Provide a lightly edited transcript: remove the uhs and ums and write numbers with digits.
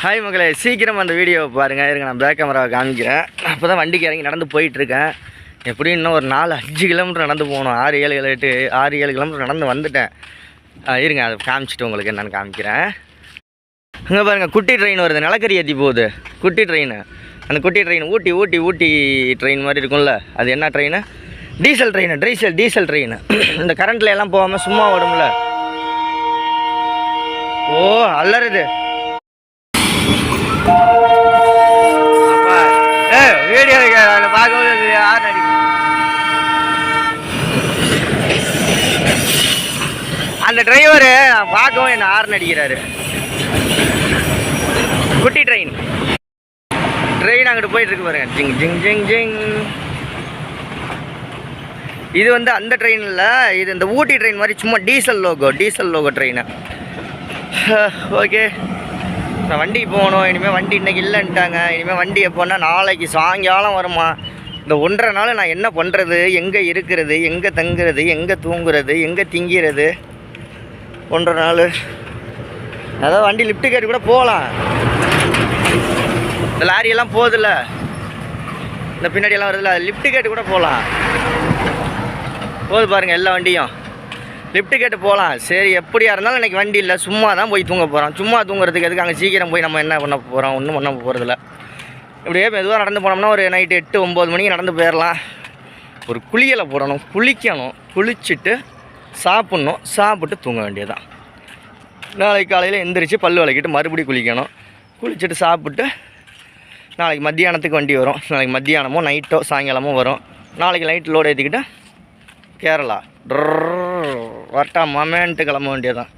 Hi மகளே, சீக்கிரம் அந்த வீடியோவை பாருங்கள். இருங்க, நான் பேக் கேமராவை காமிக்கிறேன். அப்போ தான் வண்டிக்கு இறங்கி நடந்து போயிட்டுருக்கேன். எப்படியும் இன்னும் ஒரு 4-5 கிலோமீட்டர் நடந்து போகணும். 6-7 கிலோமீட்டர் நடந்து வந்துட்டேன். இருங்க, அதை காமிச்சிட்டு உங்களுக்கு என்னென்னு காமிக்கிறேன். அங்கே பாருங்கள், குட்டி ட்ரெயின் வருது. நிலக்கரி ஏற்றி போகுது குட்டி ட்ரெயின். அந்த குட்டி ட்ரெயின் ஊட்டி ட்ரெயின் மாதிரி இருக்கும்ல, அது என்ன train? Diesel train. Diesel train. இந்த கரண்ட்டில் எல்லாம் போகாமல் சும்மா ஓடும்ல. ஓ, அல்லறுது. வீடியோ பார்க்கும்போது யார் நடிக்கும்? அந்த டிரைவரு நான் பார்க்கவும் என்ன ஹார்ன் அடிக்கிறாரு. குட்டி ட்ரெயின் அங்கிட்டு போயிட்டு இருக்கு பாருங்க. ஜிங் ஜிங் ஜிங் ஜிங். இது வந்து அந்த ட்ரெயின் இல்லை, இது இந்த ஊட்டி ட்ரெயின் மாதிரி சும்மா டீசல் லோகோ ட்ரெயின். ஓகே, நான் வண்டிக்கு போகணும். இனிமேல் வண்டி இன்றைக்கி இல்லைன்ட்டாங்க. இனிமேல் வண்டி எப்போன்னா நாளைக்கு சாயங்காலம் வருமா. இந்த 1.5 நாள் நான் என்ன பண்ணுறது, எங்கே இருக்கிறது, எங்கே தங்குறது, எங்கே தூங்குறது, எங்கே திங்கிறது? 1.5 நாள் அதாவது வண்டி லிஃப்ட்டு கேட்டு கூட போகலாம். இந்த லாரியெல்லாம் போகுதில்ல, இந்த பின்னாடியெல்லாம் வருதுல்ல, லிஃப்ட்டு கேட்டு கூட போகலாம். போகுது பாருங்கள், எல்லா வண்டியும் லிஃப்ட்டு கேட்டு போகலாம். சரி, எப்படியா இருந்தாலும் இன்றைக்கி வண்டி இல்லை, சும்மா தான் போய் தூங்க போகிறோம். சும்மா தூங்குறதுக்கு எதுக்கு அங்கே சீக்கிரம் போய் நம்ம என்ன பண்ண போகிறோம்? ஒன்றும் பண்ண போகிறதில்ல. இப்படியே மெதுவாக நடந்து போனோம்னா ஒரு நைட்டு 8-9 மணிக்கு நடந்து போயிடலாம். ஒரு குளியலை போடணும், குளிக்கணும், குளிச்சுட்டு சாப்பிட்ணும், சாப்பிட்டு தூங்க வேண்டியதுதான். நாளைக்கு காலையில் எந்திரிச்சு பல் விளக்கிட்டு மறுபடியும் குளிக்கணும். குளிச்சுட்டு சாப்பிட்டு நாளைக்கு மத்தியானத்துக்கு வண்டி வரும். நாளைக்கு மத்தியானமோ நைட்டோ சாயங்காலமோ வரும். நாளைக்கு நைட்டு லோடு ஏற்றிக்கிட்டு கேரளா வட்டா மமேன்ட்டு கிளம்ப வேண்டியதான்.